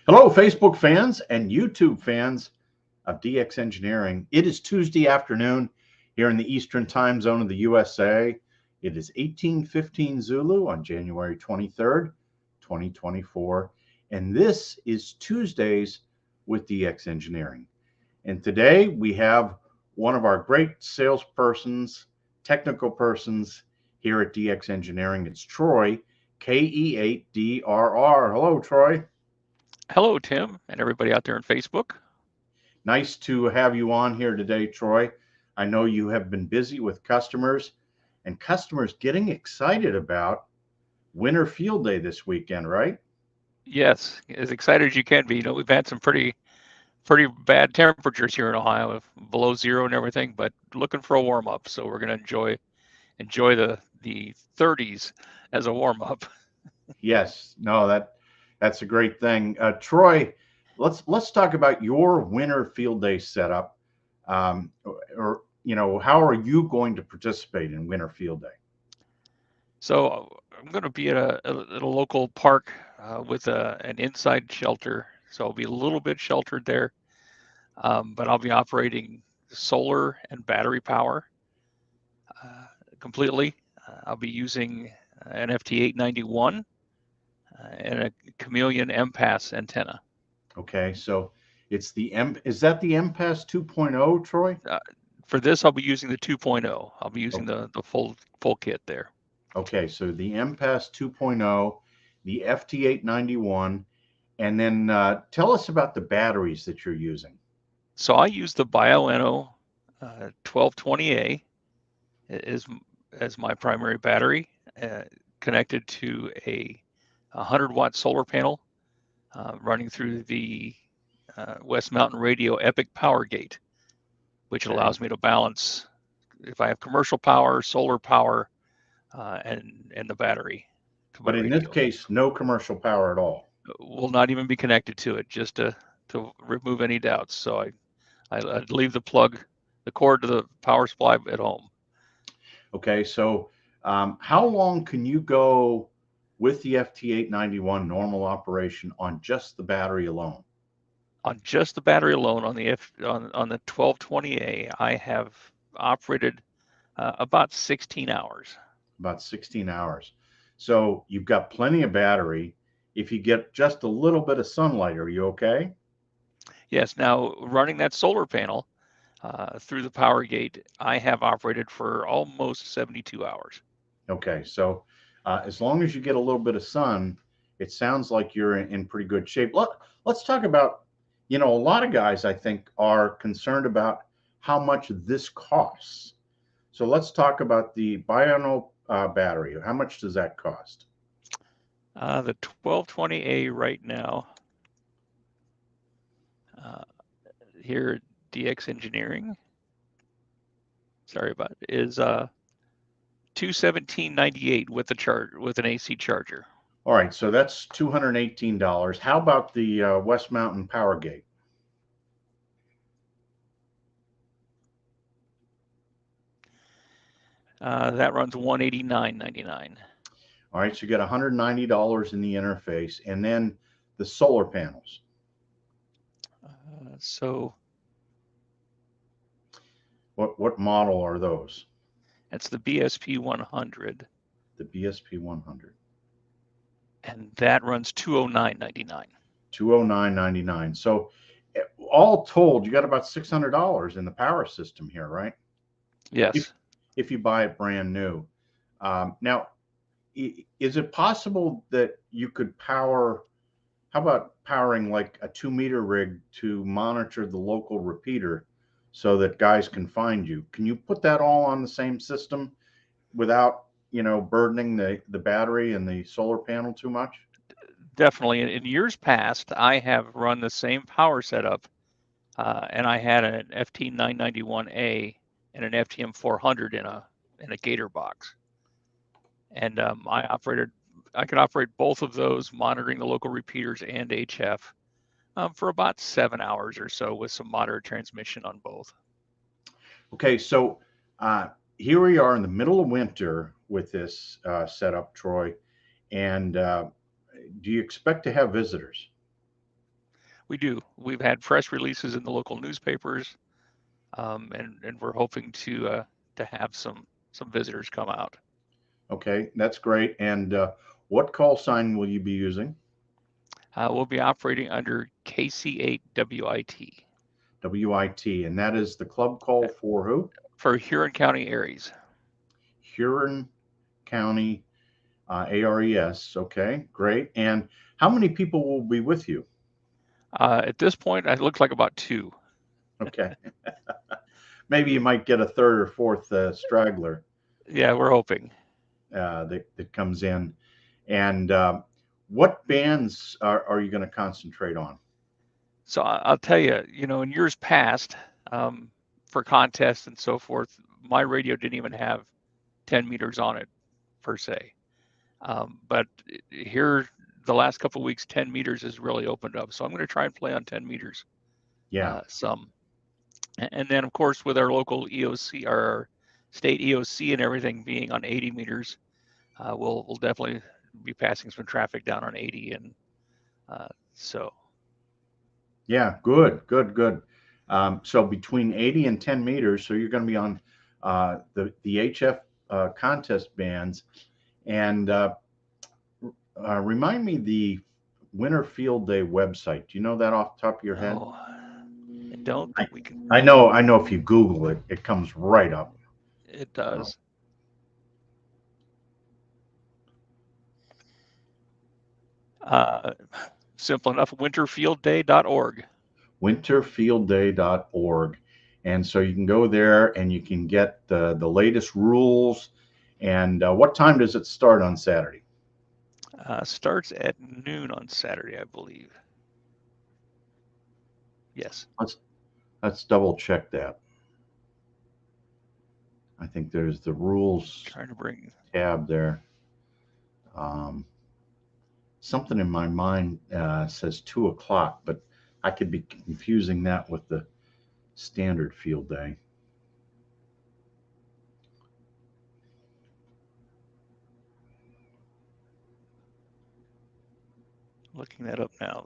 Hello, Facebook fans and YouTube fans of DX Engineering. It is Tuesday afternoon here in the Eastern time zone of the USA. It is 18:15 Zulu on January 23rd, 2024. And this is Tuesdays with DX Engineering. And today we have one of our great salespersons, technical persons here at DX Engineering. It's Troy, KE8DRR. Hello, Troy. Hello, Tim, and everybody out there on Facebook. Nice to have you on here today, Troy. I know you have been busy with customers and customers getting excited about Winter Field Day this weekend, right? Yes, as excited as you can be. We've had some pretty bad temperatures here in Ohio, below zero and everything, but looking for a warm up. So we're going to enjoy the 30s as a warm up. Yes, no, that's a great thing. Troy, let's talk about your Winter Field Day setup. How are you going to participate in Winter Field Day? So I'm going to be at a local park with an inside shelter. So I'll be a little bit sheltered there, but I'll be operating solar and battery power uh, completely. I'll be using an FT891 and a Chameleon MPass antenna. Okay, so is that the MPass 2.0, Troy? Uh, for this, I'll be using the 2.0. I'll be using the full kit there. Okay, so the MPass 2.0, the FT891, and then tell us about the batteries that you're using. So I use the Bioenno 1220A as as my primary battery, connected to a 100-watt solar panel running through the West Mountain Radio Epic Power Gate, which Okay, allows me to balance if I have commercial power, solar power, and the battery to my but in this radio. case, no commercial power at all. Will not even be connected to it, just to remove any doubts. So I leave the cord to the power supply at home. Okay, so how long can you go with the FT891 normal operation on just the battery alone? On just the battery alone on the 1220A, I have operated about 16 hours. About 16 hours. So you've got plenty of battery. If you get just a little bit of sunlight, are you okay? Yes, now running that solar panel through the power gate, I have operated for almost 72 hours. Okay, so as long as you get a little bit of sun, it sounds like you're in pretty good shape. Let's talk about, a lot of guys I think are concerned about how much this costs. So let's talk about the Biono battery. How much does that cost? The 1220A right now, uh, here at DX Engineering, sorry about it, is 217.98 with the with an AC charger. All right, so that's $218. How about the West Mountain Power Gate? That runs 189.99. All right, so you get $190 in the interface, and then the solar panels. So What model are those? that's the BSP 100, The BSP 100. and that runs 209.99. 209.99. So all told, you got about $600 in the power system here, right? If Yes. if you buy it brand new. Now, is it possible that you could power? How about powering like a 2 meter rig to monitor the local repeater so that guys can find you? Can you put that all on the same system without burdening the battery and the solar panel too much? Definitely. In years past, I have run the same power setup, and I had an FT991A and an FTM 400 in a Gator box, and I could operate both of those, monitoring the local repeaters and HF, for about 7 hours or so with some moderate transmission on both. Okay, so uh, here we are in the middle of winter with this setup, Troy. And do you expect to have visitors? We do. We've had press releases in the local newspapers, and we're hoping to have some visitors come out. Okay, that's great. And what call sign will you be using? We'll be operating under KC8WIT WIT, and that is the club call for who? for Huron County Aries. Huron County ARES. Okay, great. And how many people will be with you? At this point, it looks like about 2. Okay. Maybe you might get a third or fourth straggler Yeah, we're hoping. that comes in. And what bands are you going to concentrate on? So I'll tell you, in years past, for contests and so forth, my radio didn't even have 10 meters on it per se. But here, the last couple of weeks, 10 meters has really opened up. So I'm going to try and play on 10 meters. Yeah. Some. And then, of course, with our local EOC, our state EOC and everything being on 80 meters, we'll definitely be passing some traffic down on 80. And so. Yeah, good, good, good. So between 80 and 10 meters, so you're going to be on the HF contest bands. And remind me the Winter Field Day website. Do you know that off the top of your head? Oh, I don't, but we can. I know if you Google it, it comes right up. It does. Simple enough, winterfieldday.org. Winterfieldday.org. And so you can go there and you can get the latest rules. And what time does it start on Saturday? Starts at noon on Saturday, I believe. Yes. Let's double check that. I think there's the rules Trying to bring tab there. Something in my mind says 2 o'clock, but I could be confusing that with the standard field day. looking that up now.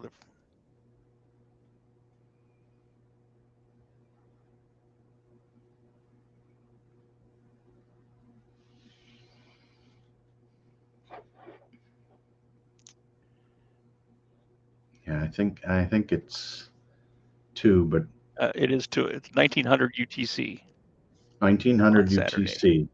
Yeah, I think it's 2, but It is 2. It's 1900 UTC. 1900 UTC.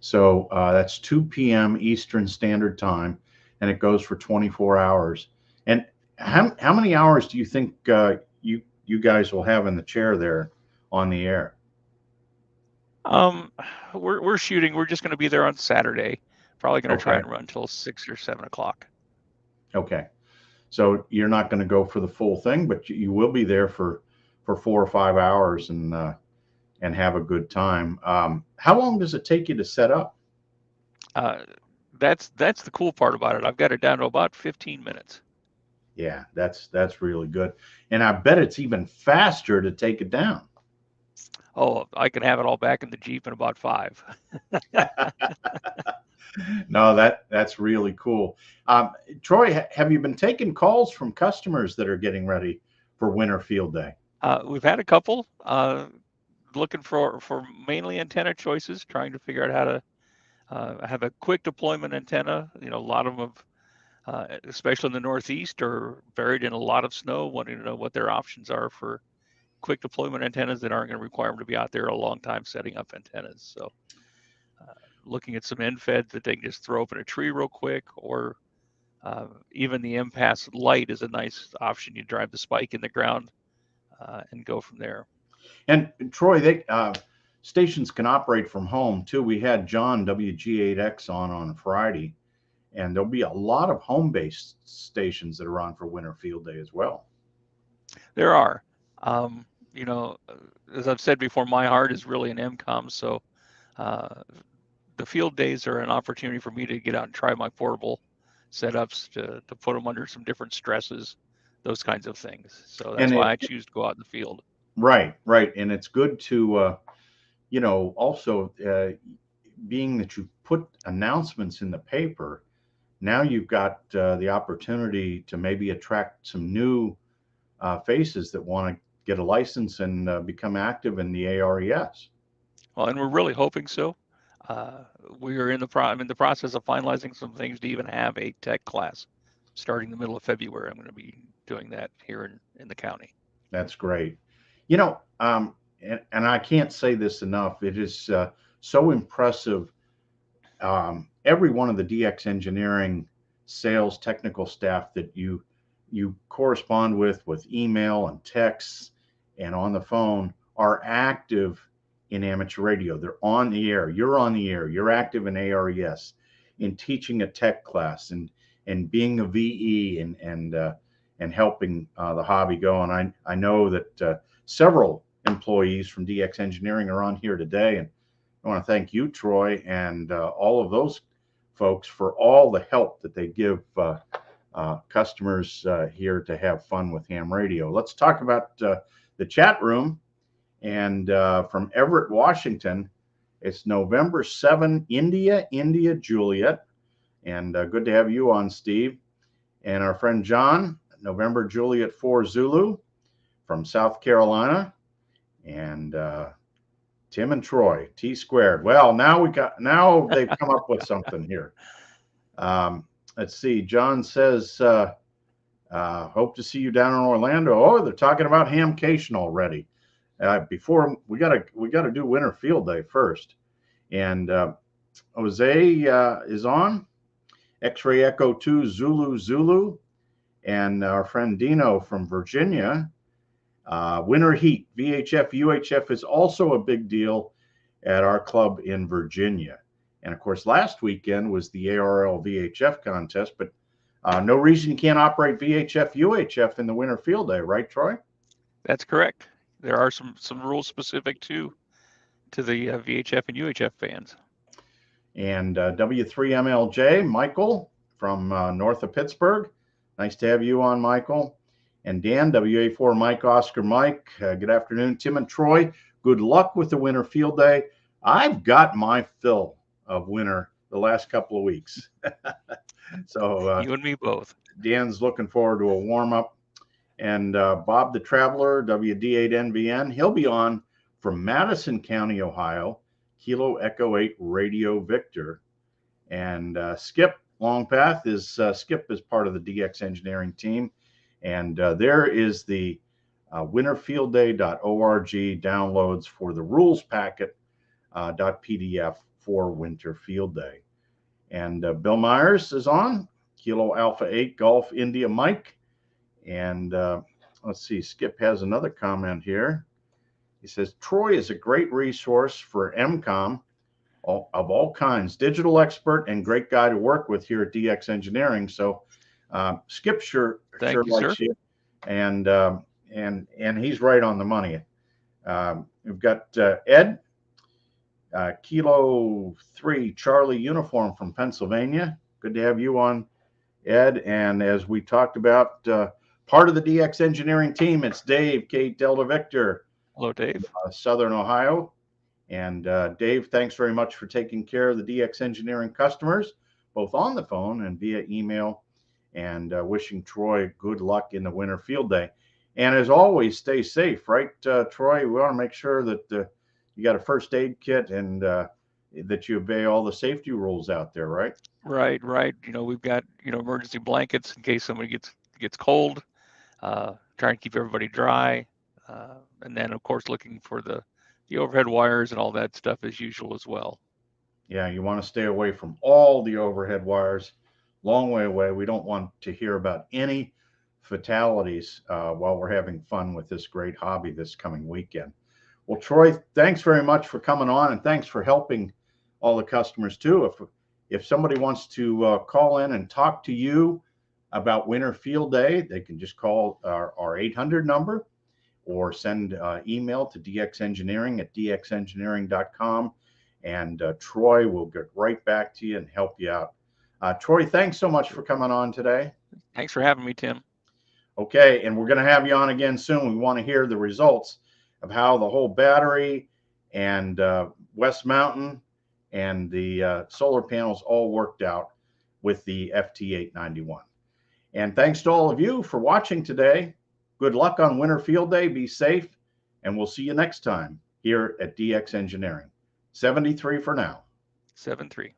So that's 2 p.m. Eastern Standard Time, and it goes for 24 hours. And how many hours do you think you guys will have in the chair there on the air? We're shooting. We're just going to be there on Saturday. Probably going to try Okay. and run till 6 or 7 o'clock. Okay. So you're not going to go for the full thing, but you will be there for 4 or 5 hours and have a good time. How long does it take you to set up? That's the cool part about it. I've got it down to about 15 minutes. Yeah, that's really good. And I bet it's even faster to take it down. Oh, I can have it all back in the Jeep in about 5. No, that's really cool. Troy, have you been taking calls from customers that are getting ready for Winter Field Day? We've had a couple looking for mainly antenna choices, trying to figure out how to have a quick deployment antenna. A lot of them have, especially in the Northeast, are buried in a lot of snow, wanting to know what their options are for quick deployment antennas that aren't going to require them to be out there a long time setting up antennas. So looking at some end feds that they can just throw up in a tree real quick, or even the impasse light is a nice option. You drive the spike in the ground and go from there. And Troy, they stations can operate from home too. We had John WG8X on Friday, and there'll be a lot of home-based stations that are on for Winter Field Day as well. There are. As I've said before, my heart is really in MCOM, so the field days are an opportunity for me to get out and try my portable setups to put them under some different stresses, those kinds of things. So that's why I choose to go out in the field. Right. And it's good to, also being that you put announcements in the paper, now you've got the opportunity to maybe attract some new faces that want to get a license and become active in the ARES. Well, and we're really hoping so. We are in the process of finalizing some things to even have a tech class starting the middle of February. I'm going to be doing that here in the county. That's great. You know, and I can't say this enough. It is so impressive. Every one of the DX Engineering sales technical staff that you correspond with email and texts and on the phone are active in amateur radio. They're on the air. You're on the air. You're active in ARES, in teaching a tech class and being a VE and helping the hobby go. And I know that several employees from DX Engineering are on here today, and I want to thank you, Troy, and all of those folks for all the help that they give customers here to have fun with ham radio. Let's talk about the chat room. And from Everett, Washington, it's November 7, India, Juliet. And good to have you on, Steve. And our friend John, November Juliet 4 Zulu from South Carolina. And Tim and Troy, T squared. Well, now they've come up with something here. Let's see. John says, hope to see you down in Orlando. Oh, they're talking about Hamcation already. Before we gotta do Winter Field Day first. And Jose is on. X-Ray Echo 2 Zulu. And our friend Dino from Virginia. Winter heat, VHF, UHF is also a big deal at our club in Virginia. And of course, last weekend was the ARL VHF contest, but no reason you can't operate VHF, UHF in the Winter Field Day, right, Troy? That's correct. There are some rules specific to the VHF and UHF fans. And W3MLJ, Michael from north of Pittsburgh. Nice to have you on, Michael. And Dan, WA4 Mike, Oscar Mike, good afternoon. Tim and Troy, good luck with the Winter Field Day. I've got my fill of winter the last couple of weeks. So you and me both. Dan's looking forward to a warm-up. And Bob the Traveler, WD8NVN, he'll be on from Madison County, Ohio, Kilo Echo 8 Radio Victor. And Skip Longpath Skip is part of the DX Engineering team. And there is the winterfieldday.org downloads for the rules packet .pdf for Winter Field Day. And Bill Myers is on, Kilo Alpha 8 Golf India Mike. And let's see, Skip has another comment here. He says, Troy is a great resource for MCOM of all kinds, digital expert and great guy to work with here at DX Engineering. So Skip sure likes you, and he's right on the money. We've got Ed, Kilo 3 Charlie Uniform from Pennsylvania. Good to have you on, Ed. And as we talked about, part of the DX Engineering team, it's Dave, KE8DRR Victor. Hello, Dave. Southern Ohio. And Dave, thanks very much for taking care of the DX Engineering customers, both on the phone and via email. And wishing Troy good luck in the Winter Field Day. And as always, stay safe, right, Troy? We want to make sure that you got a first aid kit and that you obey all the safety rules out there, right? Right. You know, we've got, emergency blankets in case somebody gets cold, trying to keep everybody dry. And then, of course, looking for the overhead wires and all that stuff as usual as well. Yeah, you want to stay away from all the overhead wires. Long way away. We don't want to hear about any fatalities while we're having fun with this great hobby this coming weekend. Well, Troy, thanks very much for coming on, and thanks for helping all the customers too. If somebody wants to call in and talk to you about Winter Field Day, they can just call our 800 number or send email to dxengineering@dxengineering.com, and Troy will get right back to you and help you out. Troy, thanks so much for coming on today. Thanks for having me, Tim. Okay, and we're going to have you on again soon. We want to hear the results of how the whole battery and West Mountain and the solar panels all worked out with the FT891. And thanks to all of you for watching today. Good luck on Winter Field Day. Be safe, and we'll see you next time here at DX Engineering. 73 for now. 7-3.